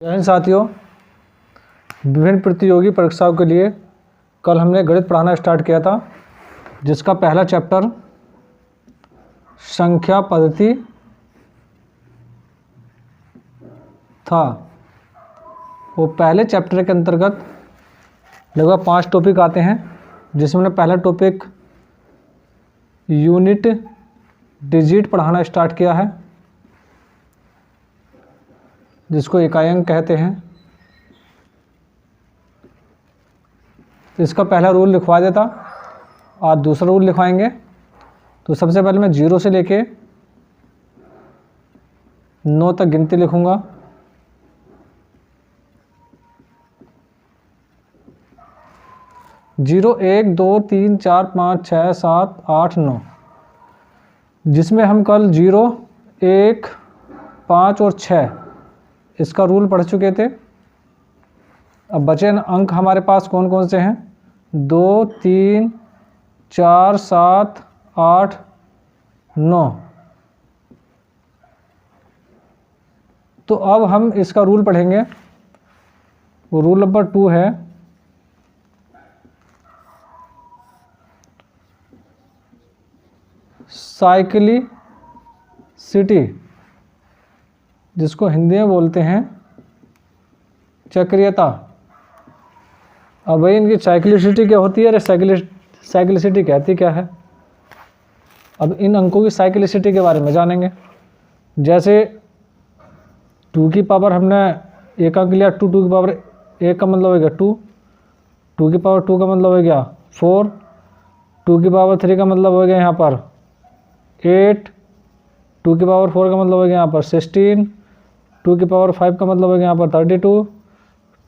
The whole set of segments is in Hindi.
जय हिंद साथियों। विभिन्न प्रतियोगी परीक्षाओं के लिए कल हमने गणित पढ़ाना स्टार्ट किया था, जिसका पहला चैप्टर संख्या पद्धति था। वो पहले चैप्टर के अंतर्गत लगभग 5 टॉपिक आते हैं, जिसमें पहला टॉपिक यूनिट डिजिट पढ़ाना स्टार्ट किया है, जिसको इकाई अंक कहते हैं। इसका पहला रूल लिखवा देता, आज दूसरा रूल लिखवाएंगे। तो सबसे पहले मैं 0 से लेके 9 तक गिनती लिखूंगा। जीरो 1 2 3 4 5 6 7 8 9, जिसमें हम कल 0 1 5 और 6 इसका रूल पढ़ चुके थे। अब बचे अंक हमारे पास कौन कौन से हैं? 2 3 4 7 8 9। तो अब हम इसका रूल पढ़ेंगे। वो रूल नंबर 2 है साइक्लिसिटी, जिसको हिंदी में बोलते हैं चक्रीयता। अब भाई इनकी साइक्लिसिटी क्या होती है? अरे साइक्लिसिटी कहती क्या है? अब इन अंकों की साइक्लिसिटी के बारे में जानेंगे। जैसे 2 की पावर हमने एक अंक लिया, 2 की पावर 1 का मतलब हो गया 2, 2 की पावर 2 का मतलब हो गया 4, 2 की पावर 3 का मतलब हो गया यहाँ पर 8, 2 की पावर 4 का मतलब हो गया यहाँ पर 16, 2 की पावर 5 का मतलब हो गया यहाँ पर 32,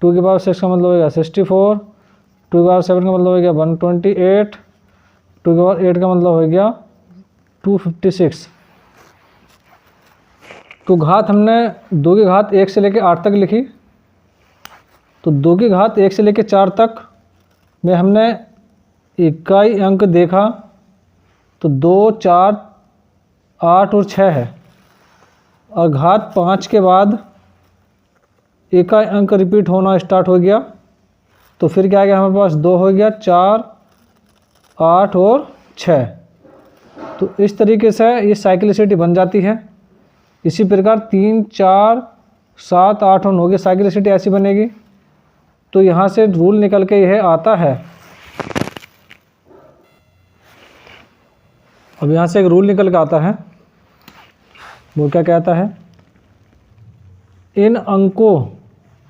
2 की पावर 6 का मतलब हो गया 64, 2 की पावर 7 का मतलब हो गया 128, 2 की पावर 8 का मतलब हो गया 256। तो घात हमने 2 की घात 1 से लेकर 8 तक लिखी। तो 2 की घात 1 से लेकर 4 तक में हमने इकाई अंक देखा, तो 2 4 8 और 6 है। और घात 5 के बाद इकाई अंक रिपीट होना स्टार्ट हो गया, तो फिर क्या आ गया हमारे पास? 2 हो गया, 4 8 और 6। तो इस तरीके से ये साइक्लिसिटी बन जाती है। इसी प्रकार 3 4 7 8 और 9 की साइक्लिसिटी ऐसी बनेगी। तो यहाँ से रूल निकल के यह आता है। अब यहाँ से एक रूल निकल के आता है, वो क्या कहता है? इन अंकों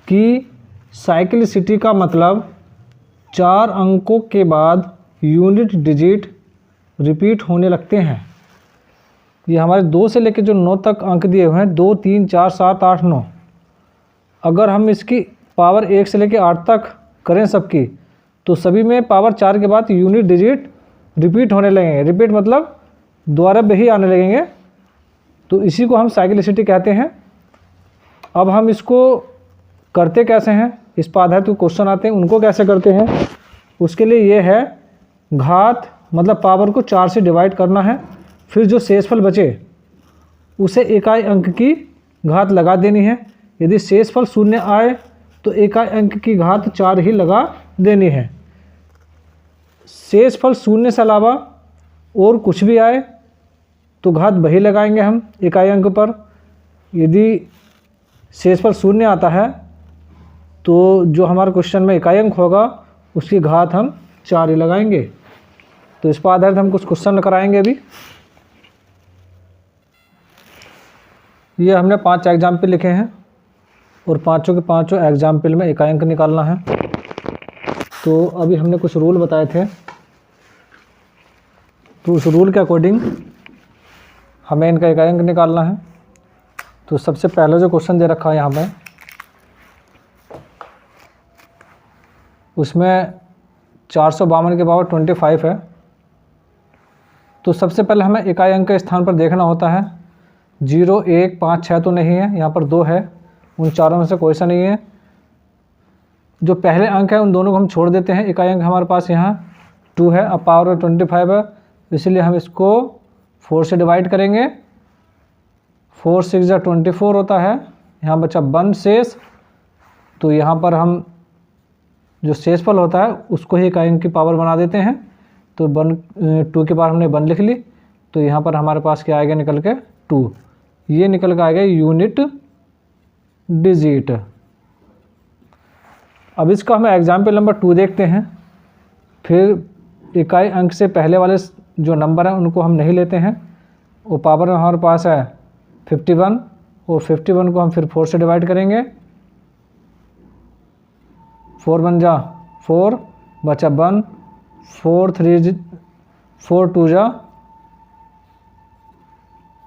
की साइक्लिसिटी का मतलब 4 अंकों के बाद यूनिट डिजिट रिपीट होने लगते हैं। ये हमारे 2 से लेकर जो 9 तक अंक दिए हुए हैं, 2 3 4 7 8 9, अगर हम इसकी पावर 1 से लेकर 8 तक करें सबकी, तो सभी में पावर 4 के बाद यूनिट डिजिट रिपीट होने लगेंगे। रिपीट मतलब दोबारा भी आने लगेंगे। तो इसी को हम साइक्लिसिटी कहते हैं। अब हम इसको करते कैसे हैं? इस पर आधारित क्वेश्चन आते हैं, उनको कैसे करते हैं? उसके लिए ये है, घात मतलब पावर को 4 से डिवाइड करना है, फिर जो शेषफल बचे उसे इकाई अंक की घात लगा देनी है। यदि शेषफल 0 आए तो इकाई अंक की घात 4 ही लगा देनी है। शेषफल 0 से अलावा और कुछ भी आए तो घात वही लगाएंगे हम इकाई अंक पर। यदि शेषफल 0 आता है तो जो हमारे क्वेश्चन में इकाई अंक होगा उसकी घात हम 4 ही लगाएंगे। तो इस पर आधारित हम कुछ क्वेश्चन कराएंगे अभी। ये हमने 5 एग्जाम्पल लिखे हैं और पाँचों के पाँचों एग्जाम्पल में इकाई अंक निकालना है। तो अभी हमने कुछ रूल बताए थे, तो उस रूल के अकॉर्डिंग हमें इनका इकाई अंक निकालना है। तो सबसे पहला जो क्वेश्चन दे रखा है यहाँ पे, उसमें 452 के पावर 25 है। तो सबसे पहले हमें इकाई अंक के स्थान पर देखना होता है। 0 1 5 6 तो नहीं है, यहाँ पर 2 है, उन चारों में से कोई सा नहीं है। जो पहले अंक है उन दोनों को हम छोड़ देते हैं। इकाई अंक हमारे पास यहाँ 2 है, अब पावर 25 है, इसलिए हम इसको 4 से डिवाइड करेंगे। 4 6 24 होता है, यहाँ बचा 1 शेष, तो यहाँ पर हम जो शेषफल होता है उसको ही इकाई अंक की पावर बना देते हैं। तो 2 की पावर हमने 1 लिख ली, तो यहाँ पर हमारे पास क्या आएगा निकल के 2, ये निकल के आएगा यूनिट डिजिट। अब इसका हमें एग्जाम्पल नंबर 2 देखते हैं। फिर इकाई अंक से पहले वाले जो नंबर हैं उनको हम नहीं लेते हैं। वो पावर में हमारे पास है 51, और 51 को हम फिर 4 से डिवाइड करेंगे। 4 1 जा 4, बचा 1, 4 2 जा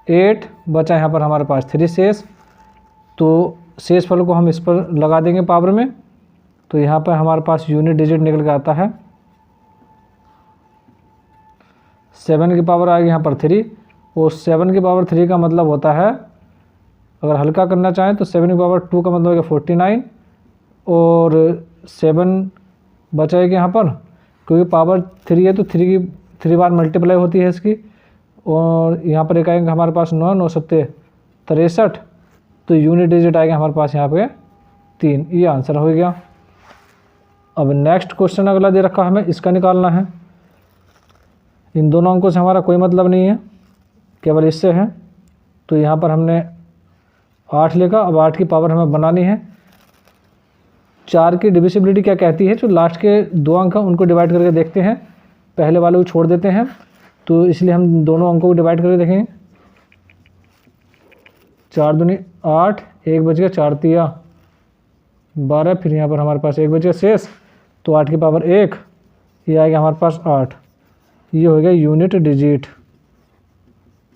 8, बचा यहाँ पर हमारे पास 3 शेष। तो शेष फल को हम इस पर लगा देंगे पावर में, तो यहाँ पर हमारे पास यूनिट डिजिट निकल के आता है 7 की पावर आएगी यहाँ पर 3, और 7 की पावर 3 का मतलब होता है, अगर हल्का करना चाहें तो 7 की पावर 2 का मतलब होगा 49, और 7 बचाएगी यहाँ पर, क्योंकि पावर 3 है तो 3 बार मल्टीप्लाई होती है इसकी। और यहाँ पर इकाई अंक हमारे पास 9, 9 7 63, तो यूनिट डिजिट आएगा हमारे पास यहाँ पे 3। ये आंसर हो गया। अब नेक्स्ट क्वेश्चन अगला दे रखा हमें, इसका निकालना है। इन दोनों अंकों से हमारा कोई मतलब नहीं है, केवल इससे है। तो यहाँ पर हमने 8 लिखा। अब 8 की पावर हमें बनानी है। 4 की डिविजिबिलिटी क्या कहती है, जो लास्ट के 2 अंक हैं उनको डिवाइड करके देखते हैं, पहले वाले को छोड़ देते हैं। तो इसलिए हम दोनों अंकों को डिवाइड करके देखेंगे। 4 दूनी 8, 1 बच गया, 4 तिया 12, फिर यहाँ पर हमारे पास 1 बच गया शेष। तो 8 की पावर 1, ये आएगा हमारे पास 8। ये हो गया यूनिट डिजिट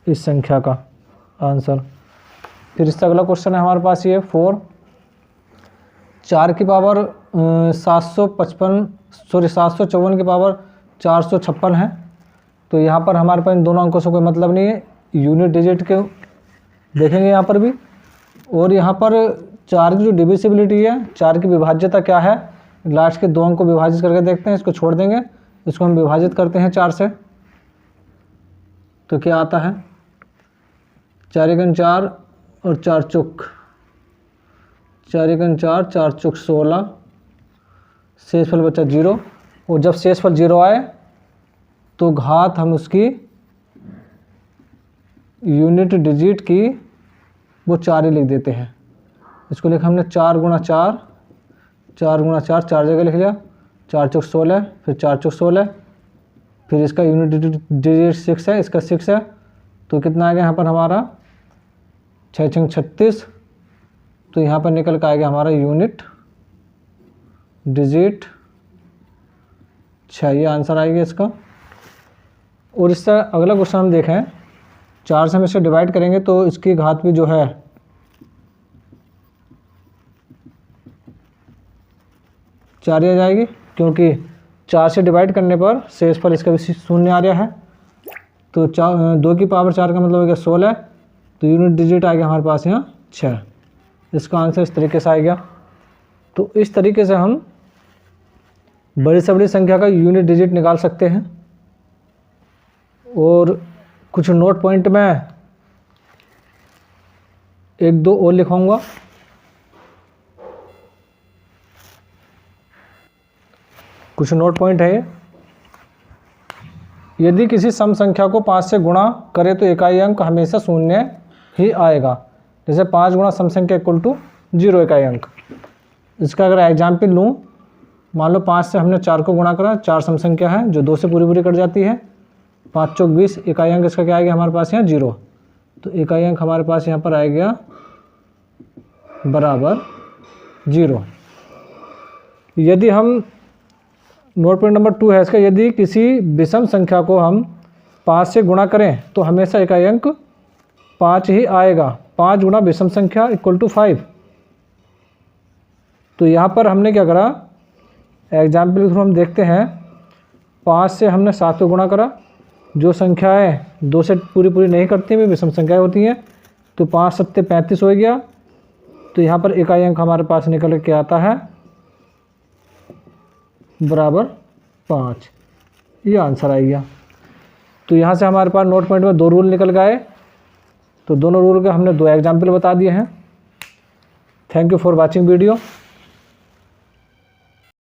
इस संख्या का आंसर। फिर इसका अगला क्वेश्चन है हमारे पास ये 4। 4 की पावर 754 की पावर 456 है। तो यहाँ पर हमारे पास इन दोनों अंकों से कोई मतलब नहीं है, यूनिट डिजिट के देखेंगे यहाँ पर भी। और यहाँ पर 4 की जो डिविजिबिलिटी है, 4 की विभाज्यता क्या है, लास्ट के 2 अंक को विभाजित करके देखते हैं। इसको छोड़ देंगे, इसको हम विभाजित करते हैं 4 से, तो क्या आता है 4 × 4 और 4 चौक 4 × 4, 4 चौक 16, शेषफल बचा 0। और जब शेषफल 0 आए तो घात हम उसकी यूनिट डिजिट की वो 4 ही लिख देते हैं। इसको लिखा हमने 4 × 4, 4 × 4, 4 जगह लिख लिया, 4 चौक 16, फिर 4 चौक 16, फिर इसका यूनिट डिजिट 6 है, इसका 6 है। तो कितना आ गया यहाँ पर हमारा 6 × 36। तो यहाँ पर निकल कर आएगा हमारा यूनिट डिजिट 6, ये आंसर आएगा इसका। और इससे अगला क्वेश्चन हम देखें, 4 से हम इसे डिवाइड करेंगे तो इसकी घात भी जो है 4 आ जाएगी, क्योंकि 4 से डिवाइड करने पर शेषफल इसका भी 0 आ रहा है। तो 2 की पावर 4 का मतलब हो गया 16, तो यूनिट डिजिट आ गया हमारे पास यहाँ 6। इसका आंसर इस तरीके से आ गया। तो इस तरीके से हम बड़ी से बड़ी संख्या का यूनिट डिजिट निकाल सकते हैं। और कुछ नोट पॉइंट में 1-2 और लिखाऊंगा। कुछ नोट पॉइंट है, यदि किसी सम संख्या को 5 से गुणा करें तो इकाई अंक हमेशा 0 ही आएगा। जैसे 5 गुणा सम संख्या = 0 इकाई अंक। इसका अगर एग्जाम्पल लूँ, मान लो 5 से हमने 4 को गुणा करा, 4 सम संख्या है जो 2 से पूरी कट जाती है। 5 चौक 20, इकाई अंक इसका क्या आएगा हमारे पास यहाँ 0। तो इकाई अंक हमारे पास यहाँ पर आएगा बराबर 0। यदि हम नोट पॉइंट नंबर 2 है इसका, यदि किसी विषम संख्या को हम 5 से गुणा करें तो हमेशा इकाई अंक 5 ही आएगा। 5 गुणा विषम संख्या = 5। तो यहाँ पर हमने क्या करा, एग्जाम्पल के थ्रू हम देखते हैं। 5 से हमने 7 को गुणा करा, जो संख्याएं 2 से पूरी नहीं करती वे विषम संख्याएं होती हैं। तो 5 × 7 = 35 हो गया। तो यहाँ पर इकाई अंक हमारे पास निकल के आता है बराबर 5। ये आंसर आ गया। तो यहाँ से हमारे पास नोट पॉइंट में 2 रूल निकल गए। तो दोनों रूल के हमने 2 एग्जाम्पल बता दिए हैं। Thank you for watching video.